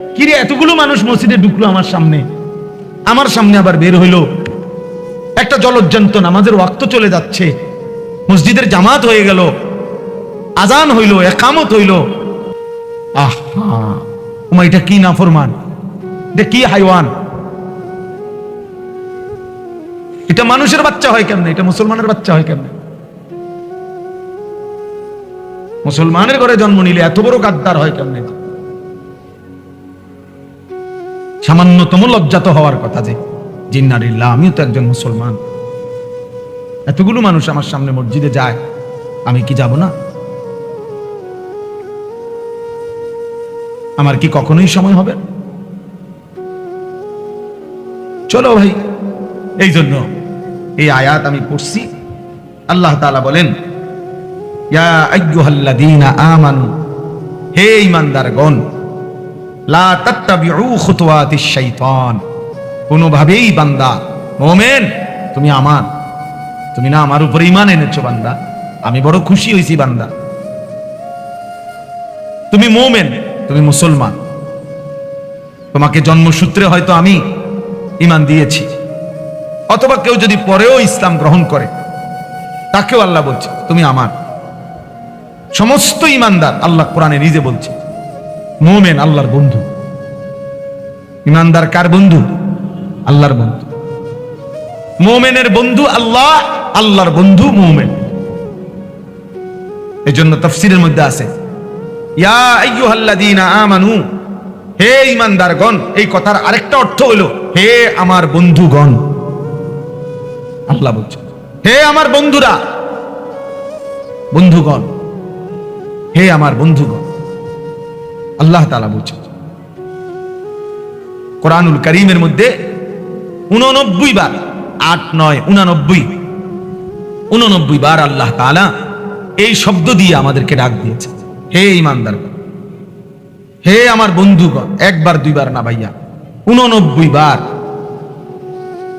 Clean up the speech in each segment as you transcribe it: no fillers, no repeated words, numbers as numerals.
কিরে এতগুলো মানুষ মসজিদে ঢুকলো আমার সামনে আবার বের হইলো, একটা জলজ্জান্ত নামাজের ওয়াক্ত চলে যাচ্ছে, মসজিদের জামাত হয়ে গেল, আজান হইল, একামত হইল। আহা ওমা, এটা কি নাফরমান, এটা কি হাইওয়ান, এটা মানুষের বাচ্চা হয় কেমনে, এটা মুসলমানের বাচ্চা হয় কেমনে? মুসলমানের ঘরে জন্ম নিলে এত বড় গাদ্দার হয় কেমনে? সামান্যতম লজ্জাত হওয়ার কথা যে জিন্নারিল্লাহ, আমিও তো একজন মুসলমান। এতগুলো মানুষ আমার সামনে মসজিদে যায়, আমি কি যাব না? আমার কি কখনোই সময় হবে? চলো ভাই, এই জন্য এই আয়াত আমি পড়ছি। আল্লাহ তাআলা বলেন, ইয়া আইয়ুহাল্লাযীনা আমানু, হে ঈমানদারগণ, লা তাত্তাবিউ খুতুওয়াতিশ শাইতান, কোনোভাবেই বান্দা মুমিন, তুমি না আমার উপর ঈমান এনেছো বান্দা, আমি বড় খুশি হইছি বান্দা, তুমি মুমিন, তুমি মুসলমান, তোমাকে জন্মসূত্রে হয়তো আমি ঈমান দিয়েছি, অথবা কেউ যদি পরেও ইসলাম গ্রহণ করে তাকেও আল্লাহ বলছে তুমি আমার। সমস্ত ঈমানদার, আল্লাহ কোরআনে নিজে বলছে, মুমিন আল্লাহর বন্ধু। ঈমানদার কার বন্ধু? আল্লাহর বন্ধু। মুমিনের বন্ধু আল্লাহ, আল্লাহর বন্ধু মুমিন। এজন্য তাফসীরের মধ্যে আছে, ইয়া আইয়ুহাল্লাযীনা আমানু, হে ঈমানদারগণ, এই কথার আরেকটা অর্থ হলো হে আমার বন্ধুগণ। আল্লাহ বলছে হে আমার বন্ধুরা, বন্ধুগণ, হে আমার বন্ধুগণ। আল্লাহ তাআলা বলছে কোরআনুল কারীমের মধ্যে 89 বার, 8 9 89 বার আল্লাহ তাআলা এই শব্দ দিয়ে আমাদেরকে ডাক দিয়েছে, হে ঈমানদারগণ, হে আমার বন্ধুগণ। একবার দুইবার না ভাইয়া, 89 বার।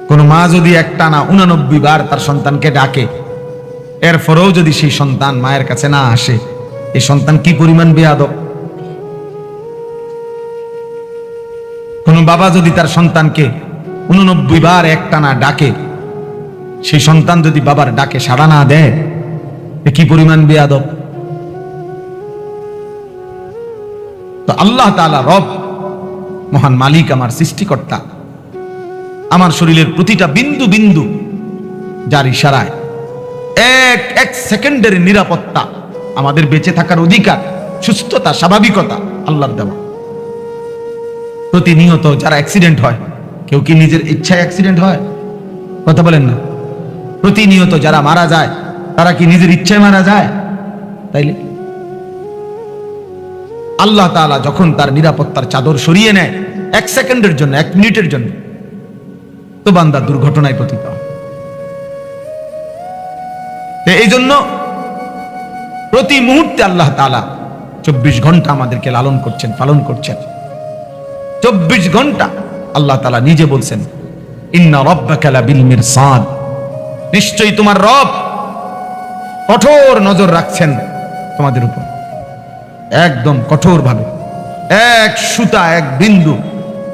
কোন মা যদি একটানা 89 বার তার সন্তানকে ডাকে, এরপরেও যদি সেই সন্তান মায়ের কাছে না আসে, এই সন্তান কি পরিমাণ বেয়াদব। কোন বাবা যদি তার সন্তানকে 89 বার একটানা ডাকে, সেই সন্তান যদি বাবার ডাকে সাড়া না দেয়, এ কি পরিমাণ বেয়াদব। তো আল্লাহ তাআলা রব, মহান মালিক, আমার সৃষ্টিকর্তা, আমার শরীরের প্রতিটা বিন্দু বিন্দু যার ইশারায় এক সেকেন্ডের নিরাপত্তা, আমাদের বেঁচে থাকার অধিকার, সুস্থতা, স্বাভাবিকতা আল্লাহর দেওয়া। প্রতিনিয়ত যারা অ্যাক্সিডেন্ট হয়, কেউ কি নিজের ইচ্ছায় অ্যাক্সিডেন্ট হয়? কথা বলেন না। প্রতিনিয়ত যারা মারা যায়, তারা কি নিজের ইচ্ছায় মারা যায়? তাইলে আল্লাহ তাআলা যখন তার নিরাপত্তার চাদর সরিয়ে নেয় 1 সেকেন্ডের জন্য, 1 মিনিটের জন্য, তো বান্দা দুর্ঘটনায় পতিত হয়। এই জন্য প্রতি মুহূর্তে আল্লাহ তাআলা 24 ঘন্টা আমাদেরকে লালন করছেন, পালন করছেন। 24 ঘন্টা আল্লাহ তাআলা নিজে বলছেন, ইন্না রাব্বাকা লাবিল মিরসাদ, নিশ্চয়ই তোমার রব কঠোর নজর রাখছেন তোমাদের উপর, একদম কঠোর ভাবে, এক সুতা, এক বিন্দু।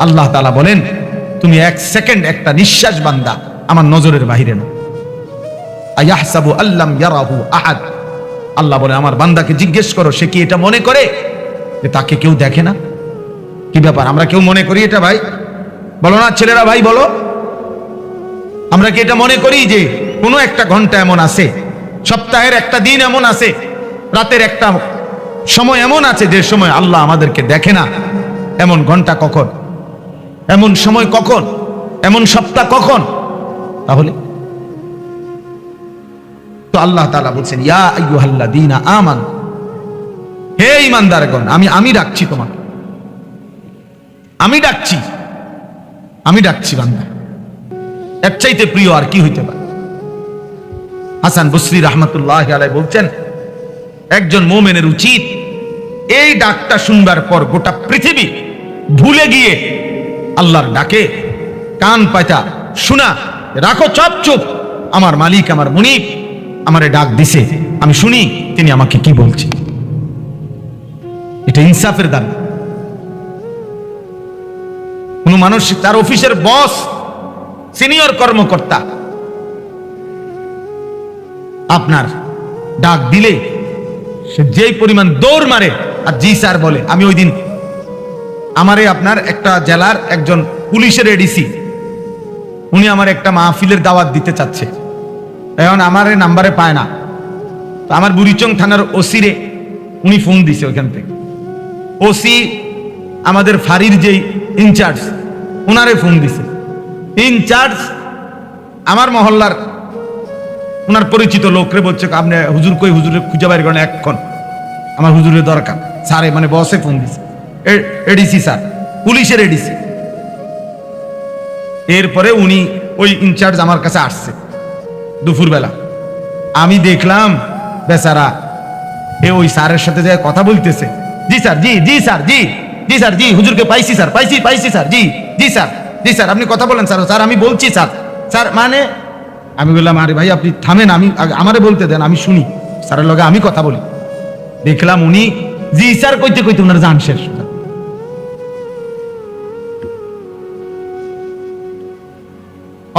আল্লাহ তাআলা বলেন, তুমি 1 সেকেন্ড, একটা নিঃশ্বাস বান্দা আমার নজরের বাহিরে না। আয়াহসাবু আল্লাম ইয়ারাহু আহাদ, আল্লাহ বলে আমার বান্দাকে জিজ্ঞেস করো, সে কি এটা মনে করে যে তাকে কেউ দেখে না? কি ব্যাপার, আমরা কেউ মনে করি এটা? ভাই বলো না, ছেলেরা ভাই বলো, আমরা কি এটা মনে করি যে কোনো একটা ঘন্টা এমন আছে, সপ্তাহের একটা দিন এমন আছে, রাতের একটা সময় এমন আছে যে সময় আল্লাহ আমাদেরকে দেখে না? এমন ঘন্টা কখন, এমন সময় কখন, এমন সপ্তাহ কখন? তাহলে তো আল্লাহ তাআলা বলছেন, ইয়া আইয়ুহাল্লাযীনা আমানু, হে ঈমানদারগণ, আমি ডাকছি তোমাকে, আমি ডাকছি বান্দা। এর চাইতে প্রিয় আর কি হইতে পারে? হাসান বসরি রাহমাতুল্লাহি আলাইহি বলছেন, একজন মুমিনের উচিত এই ডাকটা শুনবার পর গোটা পৃথিবী ভুলে গিয়ে আল্লাহর ডাকে কান পাতা শোনা, রাখো চুপ, আমার মালিক, আমার মুনিব আমারে ডাক দিছে, আমি শুনি তিনি আমাকে কি বলছে। এটা ইনসাফের দাবি। কোন মানুষ তার অফিসের বস, সিনিয়র কর্মকর্তা আপনার ডাক দিলে সে যেই পরিমাণ দৌড় মারে আর জি স্যার বলে। আমি ওই দিন আমারে আপনার একটা জেলার একজন পুলিশের এডিসি, উনি আমার একটা মাহফিলের দাওয়াত দিতে চাচ্ছে, এখন আমার নাম্বারে পায় না, তো আমার বুড়িচং থানার ওসি রে উনি ফোন দিছে ওইখান থেকে। ওসি আমাদের ফাঁড়ির যেই ইনচার্জ ওনারে ফোন দিছে। ইনচার্জ আমার মহল্লার ওনার পরিচিত লোকরে বলছে আপনি হুজুর কই, হুজুরে খুঁজে বাইর করেন এক্ষণ, আমার হুজুরের দরকার। স্যারে মানে বসে ফোন দিছে, এডিসি স্যার, পুলিশের এডিসি। এরপরে উনি ওই ইনচার্জ আমার কাছে আসছে দুপুরবেলা। আমি দেখলাম বেচারা এ ওই স্যারের সাথে যে কথা বলতেছে, জি স্যার, জি জি স্যার, জি জি স্যার, জি হুজুরকে পাইছি স্যার, পাইছি স্যার, জি জি স্যার, জি স্যার, আপনি কথা বলেন স্যার, স্যার আমি বলছি স্যার, স্যার মানে আমি বললাম আরে ভাই আপনি থামেন, আমি আমারে বলতে দেন, আমি শুনি, স্যারের লগে আমি কথা বলি। দেখলাম উনি জি স্যার কইতে কইতে ওনার জান শেষ।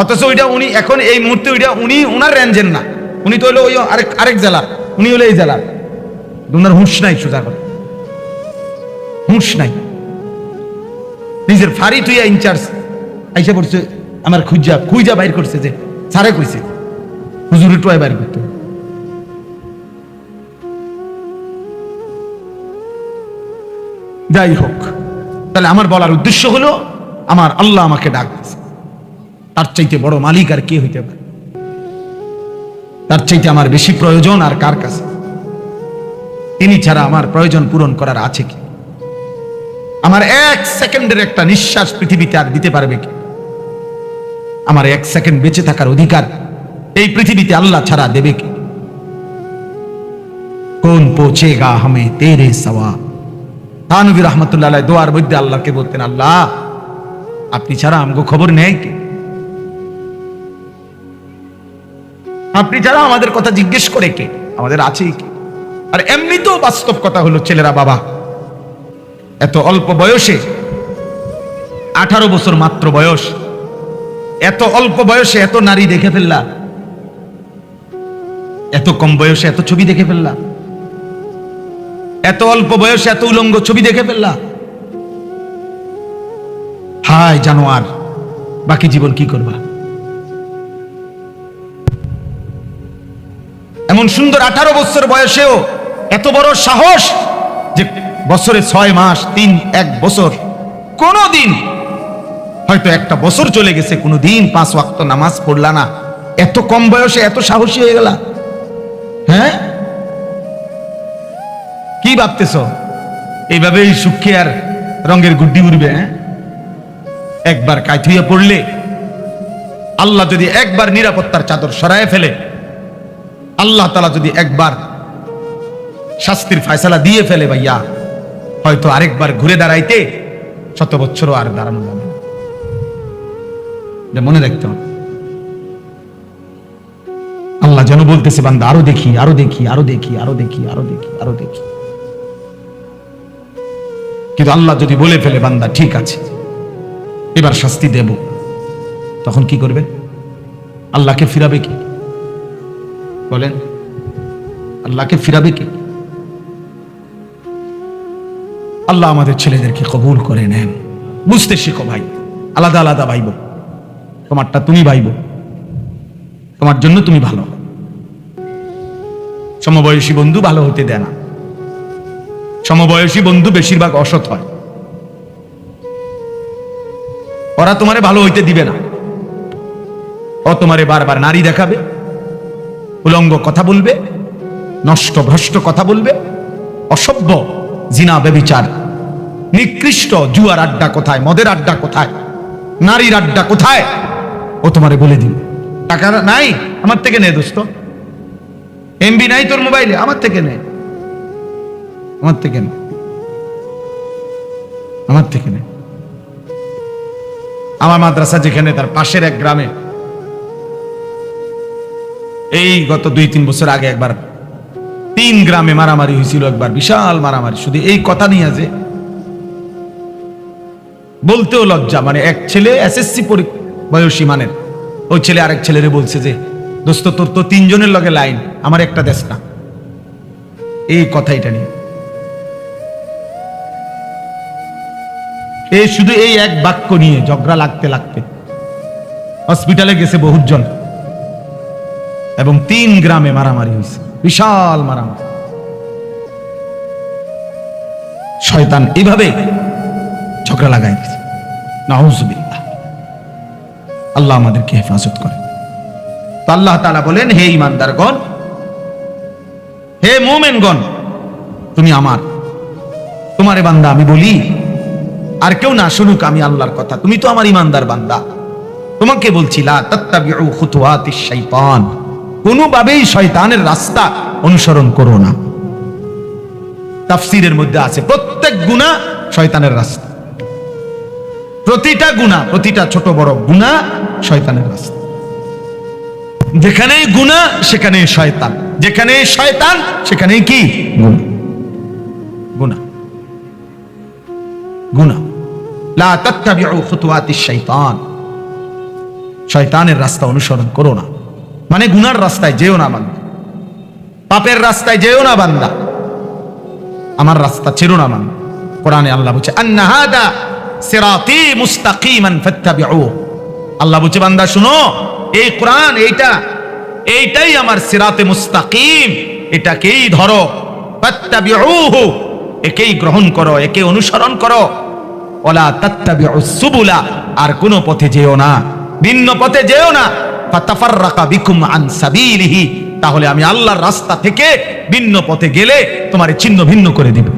অথচ ওইটা উনি এখন এই মুহূর্তে ওইটা উনি ওনার রেঞ্জের না, উনি তো হলো ওই আরেক জেলার, উনি হলো এই জেলার। ওনার হুঁশ নাই, সোজা করে হুঁশ নাই। নিজের ফাঁড়ি তুই ইনচার্জ আইসা পড়ছে আমার খুঁজা বাইর করছে যে স্যারে কইছে হুজুরে টয় বাইর করতে। যাই হোক, তাহলে আমার বলার উদ্দেশ্য হলো আমার আল্লাহ আমাকে ডাক দিয়েছে, তার চাইতে বড় মালিক আর কে হইতে পারে? তার চাইতে আমার বেশি প্রয়োজন আর কার কাছে? তিনি ছাড়া আমার প্রয়োজন পূরণ করার আছে কি? আমার এক সেকেন্ডের একটা নিঃশ্বাস পৃথিবীতে আর দিতে পারবে কি? আমার এক সেকেন্ড বেঁচে থাকার অধিকার এই পৃথিবীতে আল্লাহ ছাড়া দেবে কি? কোন পৌঁছেগা হামে তেরে সওয়া। থানভী রহমতুল্লাহ আলাইহি দোয়ার মধ্যে আল্লাহকে বলতেন, আল্লাহ আপনি ছাড়া আমগো খবর নেই কে? আপনি ছাড়া আমাদের কথা জিজ্ঞেস করে কে? আমাদের আছেই কি? আর এমনিতেও বাস্তব কথা হলো ছেলেরা, বাবা এত অল্প বয়সে, 18 বছর মাত্র বয়স, এত অল্প বয়সে এত নারী দেখে ফেললা, এত কম বয়সে এত ছবি দেখে ফেললা, এত অল্প বয়সে এত উলঙ্গ ছবি দেখে ফেললা। হায় জানোয়ার, বাকি জীবন কি করবা? এমন সুন্দর 18 বছর বয়সেও এত বড় সাহস যে বছরে 6 মাস 1 বছর, কোনদিন হয়তো একটা বছর চলে গেছে, কোনদিন 5 ওয়াক্ত নামাজ পড়লা না, এত কম বয়সে এত সাহসী হয়ে গেলা? হ্যাঁ, কি ভাবতেছ এইভাবেই সুখে আর রঙের গুড্ডি উড়বে? হ্যাঁ, একবার কায়ত হইয়া পড়লে আল্লাহ যদি একবার নিরাপত্তার চাদর সরায় ফেলে, আল্লাহ তাআলা যদি একবার শাস্তির ফয়সালা দিয়ে ফেলে, ভাইয়া হয়তো আরেকবার ঘুরে দাঁড়াইতে 100 বছরও আর দাঁড়ানো যাবে না। মনে রাখতে হবে। আল্লাহ যেন বলতেছে, বান্দা আরো দেখি, আরো দেখি, আরো দেখি, আরো দেখি, আরো দেখি, আরো দেখি। কিন্তু আল্লাহ যদি বলে ফেলে, বান্দা ঠিক আছে এবার শাস্তি দেব, তখন কি করবেন? আল্লাহকে ফিরাবে কি? বলেন, আল্লাহকে ফিরাবে কি? আল্লাহ আমাদের ছেলেদেরকে কবুল করে নেন। বুঝতে শিখো ভাই, আলাদা আলাদা ভাইব, তোমারটা তুমি ভাইব, তোমার জন্য তুমি ভালো। সমবয়সী বন্ধু ভালো হতে দেয় না। সমবয়সী বন্ধু বেশিরভাগ অসৎ হয়, ওরা তোমারে ভালো হইতে দিবে না। ও তোমারে বারবার নারী দেখাবে, উলঙ্গ কথা বলবে, নষ্ট ভ্রষ্ট কথা বলবে, অসভ্য, জিনা, ব্যভিচার, নিকৃষ্ট, জুয়ার আড্ডা কোথায়, মদের আড্ডা কোথায়, নারীর আড্ডা কোথায়, ও তোমারে বলে দিবে। টাকা নাই, আমার থেকে নে দোস্ত। এমবি নাই তোর মোবাইলে, আমার থেকে নে, আমার থেকে নে, আমার থেকে নে। আমার মাদ্রাসা যেখানে, তার পাশের এক গ্রামে এই গত 2-3 বছর আগে একবার 3 গ্রামে মারামারি হয়েছিল, একবার বিশাল মারামারি, শুধু এই কথা নিয়ে যে বলতেও লজ্জা। মানে এক ছেলে এসএসসি বয়সী মানের, ওই ছেলে আরেক ছেলেরে বলছে যে দোস্ত তোর তো 3 জনের লগে লাইন, আমার একটা দেশ না। এই কথাইটা নিয়ে এই শুধু এই এক বাক্য নিয়ে ঝগড়া লাগতে লাগতে হসপিটালে গেছে বহুজন, এবং 3 গ্রামে মারামারি হয়েছে, বিশাল মারামারি। শয়তান এইভাবে ঝগড়া লাগাই দিয়েছে। নাউযুবিল্লাহ, আল্লাহ আমাদেরকে হেফাজত করে। তো আল্লাহ তাআলা বলেন, হে ঈমানদারগণ, হে মুমিনগণ, তুমি আমার, তোমারে বান্দা আমি বলি, আর কেউ না শুনুক আমি আল্লাহর কথা, তুমি তো আমার ঈমানদার বান্দা, তোমাকে বলছি লা তাত্তাবিউ খুতুওয়াতিশ শাইতান, কোনোভাবেই শয়তানের রাস্তা অনুসরণ করো না। তাফসীরের মধ্যে আছে প্রত্যেক গুনাহ শয়তানের রাস্তা, প্রতিটা গুনাহ, প্রতিটা ছোট বড় গুনাহ শয়তানের রাস্তা। যেখানেই গুনাহ সেখানেই শয়তান, যেখানেই শয়তান সেখানেই কি গুনাহ। গুনাহ লা তাত্তাবিউ খুতুওয়াতিশ শাইতান, শয়তানের রাস্তা অনুসরণ করো না, মানে গুনার রাস্তায় যেও না বান্দা, পাপের রাস্তায় যেও না বান্দা, আমার রাস্তা ছেড়ো না বান্দা। কোরআনে আল্লাহ বলছে আন্না হাদা সিরাতি মুস্তাকিমান ফাত্তাবিউ, আল্লাহ বলছে বান্দা শুনো, এই কোরআন এইটাই আমার সিরাতে মুস্তাকিম, এটাকেই ধরো, ফাত্তাবিউহু, একেই গ্রহণ করো, একে অনুসরণ করো। ওয়ালা তাত্তাবিউস সুবুলা, আর কোন পথে যেও না, ভিন্ন পথে যেও না। ফাতাফাররাকা বিকুম আন সাবিলিহি, তাহলে আমি আল্লাহর রাস্তা থেকে ভিন্ন পথে গেলে তোমারে ছিন্ন ভিন্ন করে দিব।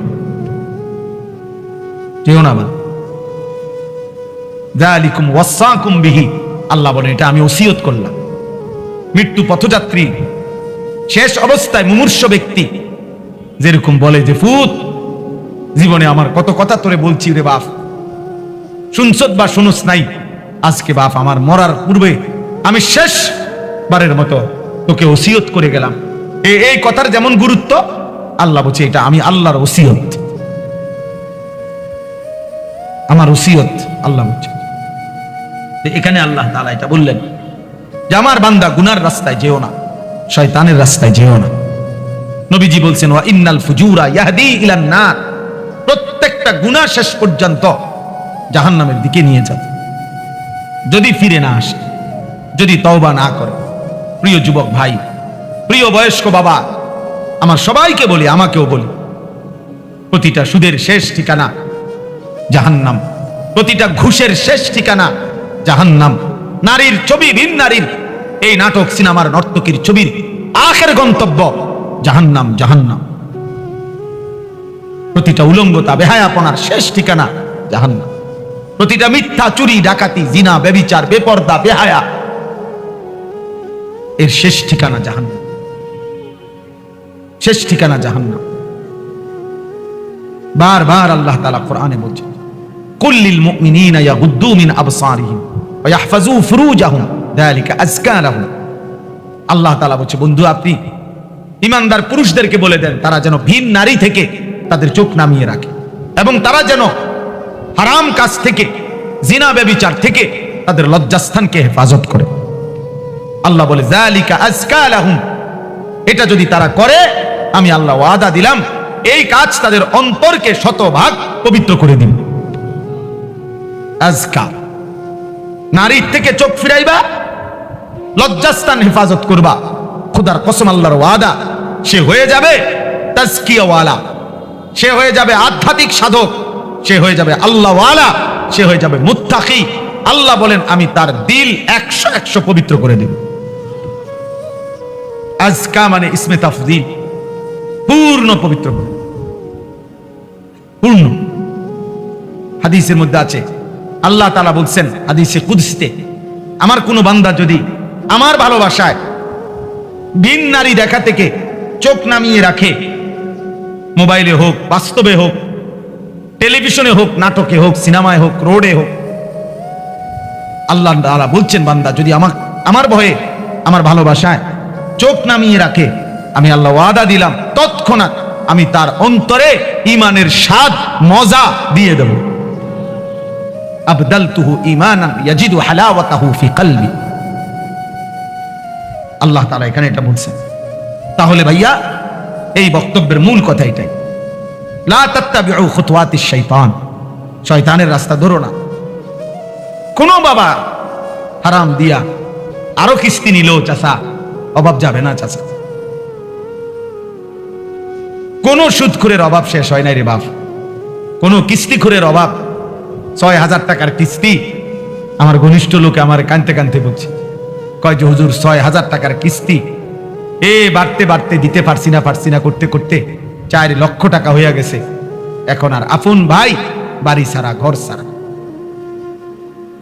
যেও না মানে যালিকুম ওয়াসাকুম বিহি, আল্লাহ বলেন এটা আমি ওসিয়ত করলাম। মৃত্যু পথযাত্রী, শেষ অবস্থায় মুমূর্ষ ব্যক্তি যেরকম বলে যে ফুত, জীবনে আমার কত কথা তোরে বলছি রে বাপ, শুনছত বা শুনুস নাই, আজকে বাপ আমার মরার পূর্বে আমি শেষবারের মতো তোকে ওসিয়ত করে গেলাম। এই কথার যেমন গুরুত্ব, আল্লাহ বলছে এটা আমি আল্লাহর ওসিয়ত, আমার ওসিয়ত। আল্লাহ বলছে এখানে আল্লাহ তাআলা এটা বললেন যে আমার বান্দা গুনার রাস্তায় যেও না, শয়তানের রাস্তায় যেও না। নবীজি বলছেন ওয়া ইন্নাল ফুজুরা ইয়াহদি ইলান নার, প্রত্যেকটা গুনাহ শেষ পর্যন্ত জাহান্নামের দিকে নিয়ে যাবে যদি ফিরে না আসে, যদি তওবা না করে। প্রিয় যুবক ভাই, প্রিয় বয়স্ক বাবা, আমার সবাইকে বলি, আমাকেও বলি, প্রতিটা সুদের শেষ ঠিকানা জাহান্নাম, প্রতিটা ঘুষের শেষ ঠিকানা জাহান্নাম। নারীর ছবি, ভিন নারীর এই নাটক, সিনেমার নর্তকীর ছবির আখের গন্তব্য জাহান্নাম, জাহান্নাম। প্রতিটা উলঙ্গতা, বেহায়াপনার শেষ ঠিকানা জাহান্নাম। প্রতিটা মিথ্যা, চুরি, ডাকাতি, জিনা, ব্যভিচার, বেপরদা, বেহায়া, এর শেষ ঠিকানা জাহান্নাম, শেষ ঠিকানা জাহান্নাম। বারবার আল্লাহ তাআলা কোরআনে বলছেন কুল্লিল মুমিনিনা ইয়াগুদ্দু মিন আবসারিহিম ওয়া ইয়াহফাজু ফুরুজাহুম যালিকা আযকা লাহুম। আল্লাহ তাআলা বলছে বন্ধু আপনি ঈমানদার পুরুষদেরকে বলে দেন তারা যেন ভিন নারী থেকে তাদের চোখ নামিয়ে রাখে, এবং তারা যেন হারাম কাজ থেকে, জিনা ব্যভিচার থেকে তাদের লজ্জাস্থানকে হেফাজত করে। আল্লাহ বলে যালিকা আযকা লাহুম, এটা যদি তারা করে আমি আল্লাহ ওয়াদা দিলাম এই কাজ তাদের অন্তরকে শতভাগ পবিত্র করে দিন। আযকা, নারীর থেকে চোখ ফিরাইবা, লজ্জাস্থান হেফাজত করবা, খোদার কসম আল্লাহর ওয়াদা, সে হয়ে যাবে তাজকিয়াওয়ালা, সে হয়ে যাবে আধ্যাত্মিক সাধক, সে হয়ে যাবে আল্লাহওয়ালা, সে হয়ে যাবে মুত্তাকি। আল্লাহ বলেন আমি তার দিল 100 পবিত্র করে দেব। আযকা মানে ইসমে তাফদীল, পূর্ণ পবিত্র করে, পূর্ণ। হাদিসের মধ্যে আছে আল্লাহ তাআলা বলছেন হাদিসে কুদসিতে, আমার কোন বান্দা যদি আমার ভালোবাসায় ভিন নারী দেখা থেকে চোখ নামিয়ে রাখে, মোবাইলে হোক, বাস্তবে হোক, টেলিভিশনে হোক, নাটকে হোক, সিনেমায় হোক, রোডে হোক, আল্লাহ তাআলা বলছেন বান্দা যদি আমার ভয়ে, আমার ভালোবাসায় চোখ নামিয়ে রাখে, আমি আল্লাহ ওয়াদা দিলাম তৎক্ষণাৎ আমি তার অন্তরে ঈমানের স্বাদ, মজা দিয়ে দেব। আবদালতুহু ঈমানান ইয়াজিদু হালাওয়াতাহু ফি কলবি। আল্লাহ তাআলা এখানে এটা বলছেন। তাহলে ভাইয়া এই বক্তব্যের মূল কথা এটাই, লা তাত্তাবিউ খুতুওয়াতিশ শাইতান, শয়তানের রাস্তা ধরো না। কোন বাবা হারাম দিয়া আরো কিস্তি নিল চাচা, অভাব যাবে না চাচা। কোন সুদখোরের অভাব শেষ হয় নাই রে বাপ। কোন কিস্তিখোরের অভাব, ৬,০০০ টাকার কিস্তি। আমার ঘনিষ্ঠ লোকে আমার কানতে কানতে বলছে, কয় যে হুজুর ৬,০০০ টাকার কিস্তি বাড়তে বাড়তে দিতে পারছি না করতে করতে ৪ লক্ষ টাকা হইয়া গেছে। এখন আর আপন ভাই বাড়ি ছাড়া ঘর ছাড়া।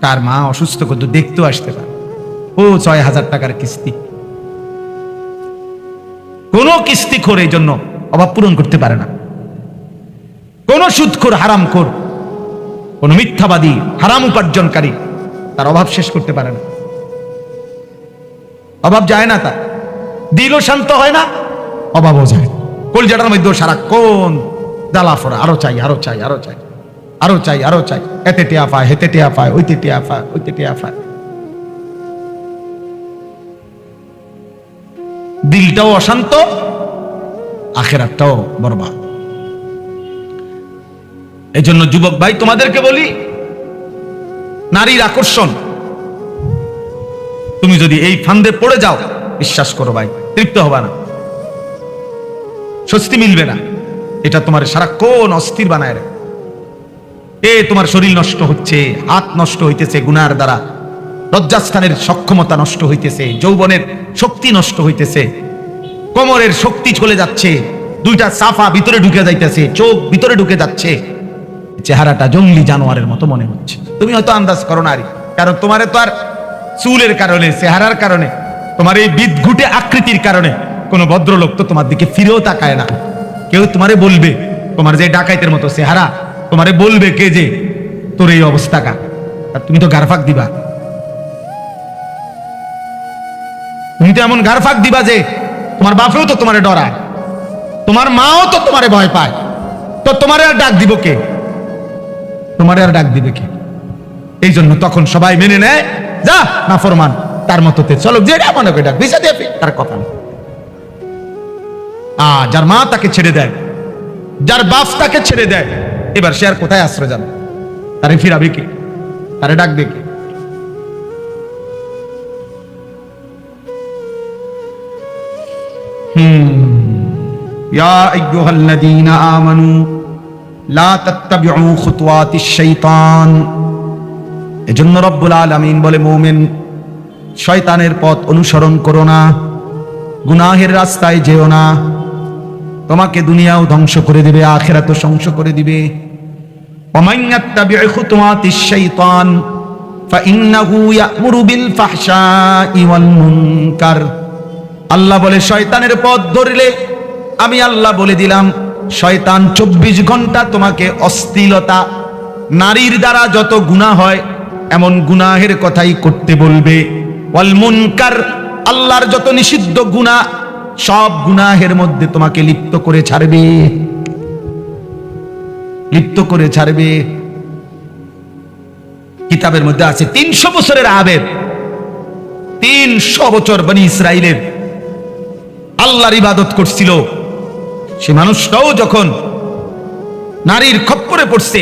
তার মা অসুস্থ, কিন্তু দেখতেও আসতে পারে। ও ৬,০০০ টাকার কিস্তি। কোন কিস্তিখোর এই জন্য অভাব পূরণ করতে পারে না। কোন সুদখোর, হারামখোর, কোন মিথ্যাবাদী, হারাম উপার্জনকারী তার অভাব শেষ করতে পারে না। অভাব যায় না, তার দিলও শান্ত হয় না, অভাবও যায়। কলজাটার মধ্যে সারাক্ষণ জ্বালা ফোড়া, আরো চাই আরো চাই আরো চাই আরো চাই আরো চাই, এতে টেয়া পায়, হেতে টেয়া পায়, ওইতে টেয়া পায়, ওইতে টেয়া পায়। দিলটাও অশান্ত, আখিরাতটাও বরবাদ। এই জন্য যুবক ভাই তোমাদেরকে বলি, নারীর আকর্ষণ, তুমি যদি এই ফান্দে পড়ে যাও, বিশ্বাস করো ভাই, তৃপ্ত হবে না, স্বস্তি মিলবে না। এটা তোমার সারাক্ষণ অস্থির বানায় রাখে। তোমার শরীর নষ্ট হচ্ছে, হাত নষ্ট হইতেছে গুনার দ্বারা, লজ্জাস্থানের সক্ষমতা নষ্ট হইতেছে, যৌবনের শক্তি নষ্ট হইতেছে, কোমরের শক্তি চলে যাচ্ছে, দুইটা সাফা ভিতরে ঢুকে যাইতেছে, চোখ ভিতরে ঢুকে যাচ্ছে, চেহারাটা জঙ্গলি জানোয়ারের মতো মনে হচ্ছে। তুমি হয়তো আন্দাজ করো না, কারণ তোমার তো আর চুলের কারণে, চেহারার কারণে, তোমার এই বিদঘুটে আকৃতির কারণে কোন ভদ্রলোক তো তোমার দিকে ফিরেও তাকায় না। কেউ তোমারে বলবে, তোমার যে ডাকাইতের মতো চেহারা, তোমারে বলবে কে যে তোর এই অবস্থা কা, আর তুমি তো গারফাক দিবা, তুমি তো এমন গারফাক দিবা যে তোমার বাপেও তো তোমারে ডরায়, তোমার মাও তো তোমারে ভয় পায়, তো তোমারে আর ডাক দিব কে? তোমারে আর ডাক দিবে কে? এই জন্য তখন সবাই মেনে নেয়, যা নাফরমান, তার মতোতে চলো, যেটা মনে করে ডাক, ভিসা দিয়ে তার কথা। যার মা তাকে ছেড়ে দেয়, যার বাপ তাকে ছেড়ে দেয়, এবার সে আর কোথায় আশ্রয় যাবে? তারে ফিরাবে কে? তারে ডাকবে কে? ইয়া আইয়ুহাল্লাযীনা আমানু লা তাত্তাবিউ খুতুওয়াতিশ শাইতান। এজন্য রব্বুল আলামিন বলে, মুমিন শয়তানের পথ অনুসরণ করো না, গুনাহের রাস্তায় যেও না, তোমাকে দুনিয়াও ধ্বংস করে দিবে, আখিরাতও ধ্বংস করে দিবে। ওমান ইয়াত্তাবিউ খুতুওয়াতিশ শাইতান ফাইন্নাহু ইয়া'মুরু বিল ফাহশাই ওয়াল মুনকার। আল্লাহ বলে, শয়তানের পথ ধরলে আমি আল্লাহ বলে দিলাম, শয়তান 24 ঘন্টা তোমাকে অশ্লীলতা, নারীর দ্বারা যত গুনাহ হয় এমন গুনাহের কথাই করতে বলবে। ওয়াল মুনকার, আল্লাহর যত নিষিদ্ধ গুনাহ, সব গুনাহের মধ্যে তোমাকে লিপ্ত করে ছাড়বে, লিপ্ত করে ছাড়বে। কিতাবের মধ্যে আছে 300 বছরের আবেদ, 300 বছর বনি ইসরাইলের আল্লাহর ইবাদত করছিল, সে মানুষটাও যখন নারীর খপ্পরে পড়ছে,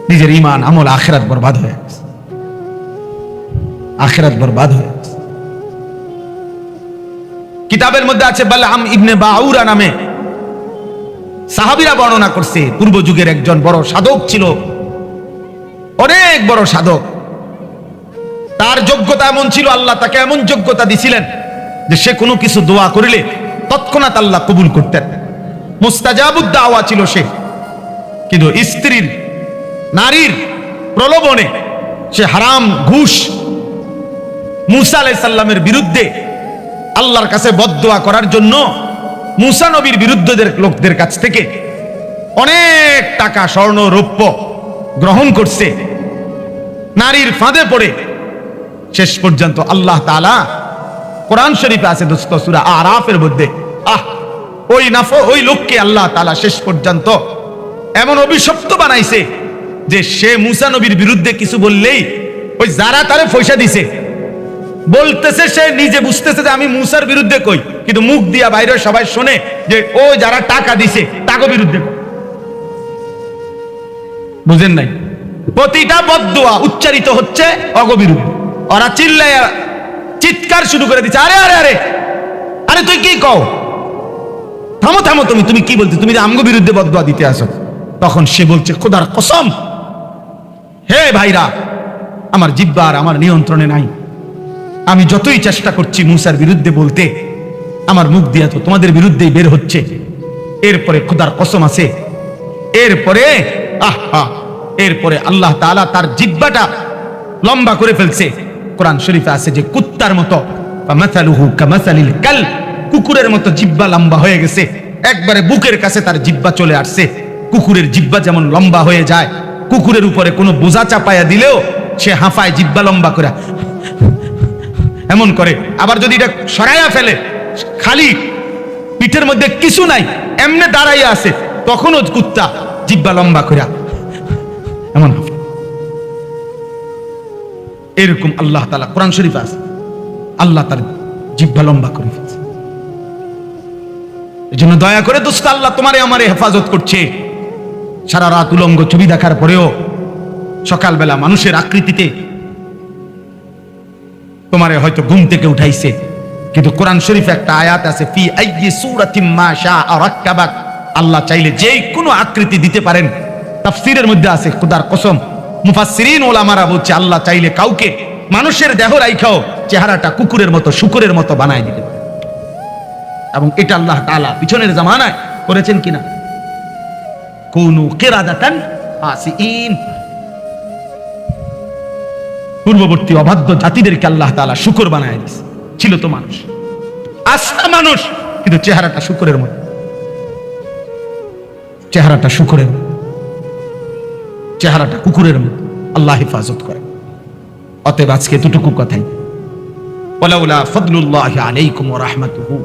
নিজের ঈমান আমল আখিরাত বরবাদ হয়ে গেছে, আখিরাত বরবাদ হয়ে গেছে। কিতাবের মধ্যে আছে বালআম ইবনে বাউরা নামে সাহাবীরা বর্ণনা করছে, পূর্ব যুগের একজন বড় সাধক ছিল, অনেক বড় সাধক। তার যোগ্যতা এমন ছিল, আল্লাহ তাকে এমন যোগ্যতা দিছিলেন যে সে কোনো কিছু দোয়া করিলে তৎক্ষণাৎ আল্লাহ কবুল করতেন, মুস্তাজাবুদ দাওয়া ছিল সে। কিন্তু স্ত্রীর, নারীর প্রলোভনে সে হারাম, ঘুষ, মুসা আলাইহিস সালামের বিরুদ্ধে আল্লাহর কাছে বদদোয়া করার জন্য মুসা নবীর বিরুদ্ধদের লোকদের কাছ থেকে অনেক টাকা, স্বর্ণ, রৌপ্য গ্রহণ করছে। নারীর ফাঁদে পড়ে শেষ পর্যন্ত আল্লাহ তাআলা কোরআন শরীফে আছে দোস্ত, সূরা আরাফের মধ্যে, ওই লোককে আল্লাহ তাআলা শেষ পর্যন্ত এমন অভিশপ্ত বানাইছে যে সে মুসা নবীর বিরুদ্ধে কিছু বললেই ওই যারা তারে পয়সা দিছে বলতেছে, সে নিজে বুঝতেছে যে আমি মুসার বিরুদ্ধে কই, কিন্তু মুখ দিয়া বাইরে সবাই শোনে যে ও যারা টাকা দিছে তাকে বিরুদ্ধে। বুঝেন নাই? প্রতিটা বদদুয়া উচ্চারিত হচ্ছে অগবিরুদ্ধে। ওরা চিল্লায়া চিৎকার শুরু করে দিচ্ছে, আরে আরে আরে আরে তুই কি কও, থামো থামো, তুমি কি বলছো, তুমি যে আমগো বিরুদ্ধে বদদুয়া দিতে আসো। তখন সে বলছে, খোদার কসম, হে ভাইরা, আমার জিহ্বা আর আমার নিয়ন্ত্রণে নাই। আমি যতই চেষ্টা করছি মুসার বিরুদ্ধে বলতে, আমার মুখ দিয়া তো তোমাদের বিরুদ্ধেই বের হচ্ছে। এরপরে খোদার কসম আছে, এরপরে আল্লাহ তাআলা তার জিহ্বাটা লম্বা করে ফেলছে। কোরআন শরীফে আছে যে কুত্তার মতো, ফামাসালুহু কামাসালিল কালব, কুকুরের মতো জিহ্বা লম্বা হয়ে গেছে, একবারে বুকের কাছে তার জিহ্বা চলে আসছে। কুকুরের জিহ্বা যেমন লম্বা হয়ে যায়, কুকুরের উপরে কোনো বোঝা চাপায়া দিলেও সে হাঁফায় জিহ্বা লম্বা করে এমন করে। আবার যদি এটা সরাইয়া ফেলে, খালি পিঠের মধ্যে কিছু নাই, এমনে দাঁড়াইয়া আছে, তখনও কুত্তা জিহ্বা লম্বা করে এমন হাঁফায়। এরকম আল্লাহ তাআলা কোরআন শরীফে আছে, আল্লাহ তার জিহ্বা লম্বা করে ফেলছে। এই জন্য দয়া করে দোস্ত, আল্লাহ তোমারে আমারে হেফাজত করছে। সারা রাত উলঙ্গ ছবি দেখার পরেও সকালবেলা মানুষের আকৃতিতে তোমারে হয়তো ঘুম থেকে উঠাইছে, কিন্তু কোরআন শরীফে একটা আয়াত আছে, ফি আইয়ি সূরাতিম মা শাআ রাক্কাবাক, আল্লাহ চাইলে যে কোনো আকৃতি দিতে পারেন। তাফসীরের মধ্যে আছে, খোদার কসম, মুফাসসিরিন ওলামারা বলছে আল্লাহ চাইলে কাউকে মানুষের দেহ রাইখাও চেহারাটা কুকুরের মতো, শূকরের মতো বানায় দিতে পারে। এবং এটা আল্লাহ তাআলা পিছনের জামানায় করেছেন কিনা, কুনু কিরাদাতান খাসিইন, পূর্ববর্তী অবাধ্য জাতিদেরকে আল্লাহ তাআলা শূকর বানায় দিয়েছে। ছিল তো মানুষ, আস্থা মানুষ, কিন্তু চেহারাটা শূকরের মতো, চেহারাটা শূকরের মতো, চেহারাটা কুকুরের মতো। আল্লাহ হেফাজত করে। অতএব আজকে এতটুকু কথাই, ওয়ালাউলা ফাদলুল্লাহি আলাইকুম ওয়া রাহমাতুহু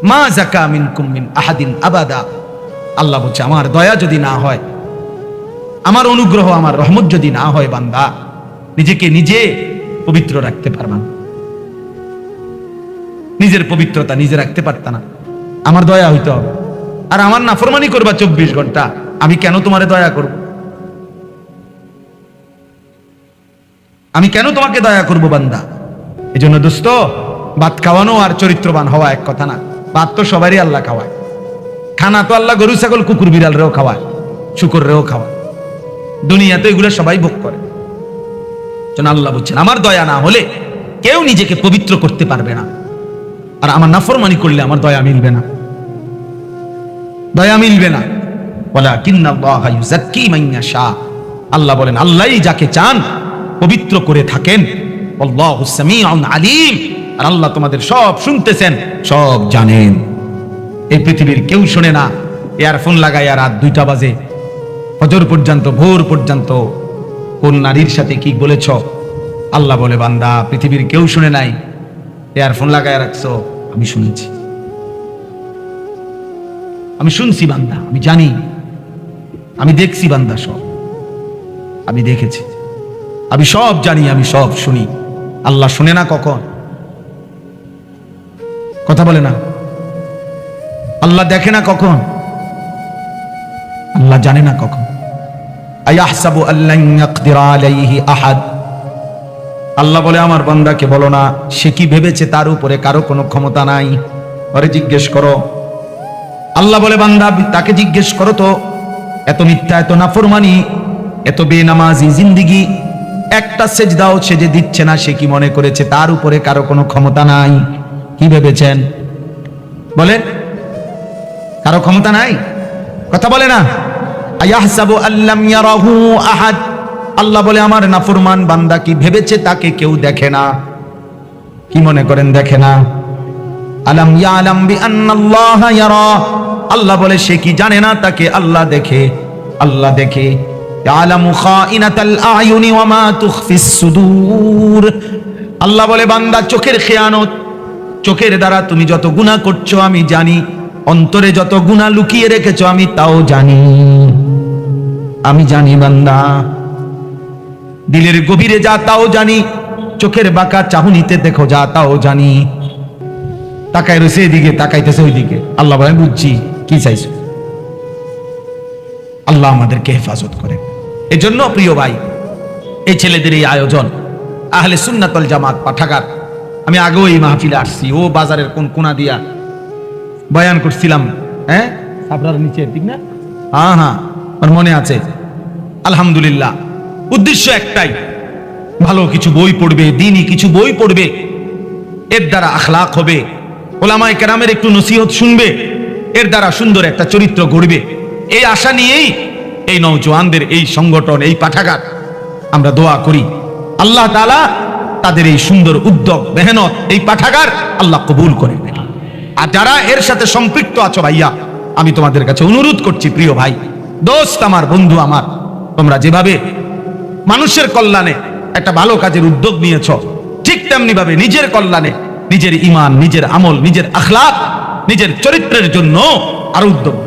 মা যাকা মিনকুম মিন আহাদিন আবাদা। আল্লাহ বলছে, আমার দয়া যদি না হয়, আমার অনুগ্রহ, আমার রহমত যদি না হয়, বান্দা নিজেকে নিজে পবিত্র রাখতে পারবা না। নিজের পবিত্রতা নিজে রাখতে পারতা না, আমার দয়া হইতে হবে। আর আমার নাফরমানি করবা 24 ঘন্টা, আমি কেন তোমারে দয়া করব? আমি কেন তোমাকে দয়া করব বান্দা? এই জন্য দোস্ত, ভাত খাওয়ানো আর চরিত্রবান হওয়া এক কথা না। ভাত তো সবারই আল্লাহ খাওয়ায়, খানা তো আল্লাহ গরু ছাগল কুকুর বিড়াল রেও খাওয়ায়, শুকর রেও খাওয়ায়, দুনিয়াতে এগুলো সবাই ভোগ করে। আল্লাহ বলছেন, আমার দয়া না হলে কেউ নিজেকে পবিত্র করতে পারবে না, আর আমার নাফরমানি করলে আমার দয়া মিলবে না, দয়া মিলবে না। ওয়ালাকিন্নাল্লাহা ইউযাক্কি মান ইয়াশা, আল্লাহ বলেন আল্লাহই যাকে চান পবিত্র করে থাকেন। আল্লাহু সামিউন আলিম, আর আল্লাহ তোমাদের সব শুনতেছেন, সব জানেন। এই পৃথিবীর কেউ শুনে না ইয়ারফোন লাগাইয়া রাত 2টা বাজে ফজর পর্যন্ত, ভোর পর্যন্ত কোন নারীর সাথে কি বলেছ। আল্লাহ বলে, বান্দা পৃথিবীর কেউ শুনে নাই, ইয়ারফোন লাগাইয়া রাখছো, আমি শুনেছি, আমি শুনছি বান্দা, আমি জানি, আমি দেখছি বান্দা, সব আমি দেখেছি, আমি সব জানি, আমি সব শুনি। আল্লাহ শুনে না কখন? কথা বলে না। আল্লাহ দেখে না কখন? আল্লাহ জানে না কখন? আয়াহসাবু আল্লান ইয়াকদিরা আলাইহি আহাদ, আল্লাহ বলে আমার বান্দাকে বলো না সে কি ভেবেছে তার উপরে কারো কোনো ক্ষমতা নাই, ওরে জিজ্ঞেস করো। আল্লাহ বলে বান্দা তাকে জিজ্ঞেস করো তো, এত মিথ্যা, এত নাফরমানি, এত বেনামাজি জিন্দেগি, একটা সেজদাও সে যে দিচ্ছে না, সে কি মনে করেছে তার উপরে কারো কোনো ক্ষমতা নাই? কি ভেবেছেন? বলেন, কারো ক্ষমতা নাই? কথা বলে না। আয়াহসাবু আল্লাম ইয়ারাহু আহাদ, আল্লাহ বলে আমার নাফরমান বান্দা কি ভেবেছে তাকে কেউ দেখে না? কি মনে করেন দেখে না? আলাম ইয়ালাম বিআন্নাল্লাহা ইয়ারা, আল্লাহ বলে সে কি জানে না তাকে আল্লাহ দেখে? আল্লাহ দেখে। ইয়ালামু খাইনাতাল আয়ুনি ওয়া মা তুখফিস সুদূর, আল্লাহ বলে বান্দা চোখের খেয়ানত, চোখের দ্বারা তুমি যত গুনাহ করছো আমি জানি, অন্তরে যত গুনাহ লুকিয়ে রেখেছো আমি তাও জানি। আমি জানি বান্দা, দিলের গভীরে যা তাও জানি, চোখের বাঁকা চাহনিতে দেখো যা তাও জানি। তাকায় রয়েছে এদিকে, তাকাইতেছে ওইদিকে। আল্লাহ বলেন বুঝছি কি চাইছো। আল্লাহ আমাদেরকে হেফাজত করে। এজন্য প্রিয় ভাই, এই ছেলেদের এই আয়োজন, আহলে সুন্নাত ওয়াল জামাত পাঠাগার, আমি আগেও এই মাহফিলে আসছি, ও বাজারের কোন কোনা দিয়া বয়ান করছিলাম, হ্যাঁ সাবরার নিচে, ঠিক না? হ্যাঁ হ্যাঁ, আমার মনে আছে। আলহামদুলিল্লাহ, উদ্দেশ্য একটাই, ভালো কিছু বই পড়বে, দ্বীনি কিছু বই পড়বে, এর দ্বারা আখলাক হবে, ওলামায়ে কেরামের একটু নসিহত শুনবে, এর দ্বারা সুন্দর একটা চরিত্র গড়বে। এই আশা নিয়েই এই নওজোয়ানদের এই সংগঠন, এই পাঠাগার, আমরা দোয়া করি আল্লাহ তাআলা তাদের এই সুন্দর উদ্যোগ, মেহনত, এই পাঠাগার আল্লাহ কবুল করে নেন। আর যারা এর সাথে সম্পৃক্ত আছো ভাইয়া, আমি তোমাদের কাছে অনুরোধ করছি, প্রিয় ভাই, দোস্ত আমার, বন্ধু আমার, তোমরা যেভাবে মানুষের কল্যাণে একটা ভালো কাজের উদ্যোগ নিয়েছ, ঠিক তেমনি ভাবে নিজের কল্যাণে, নিজের ঈমান, নিজের আমল, নিজের আখলাক, নিজের চরিত্রের জন্য আরো উদ্যোগ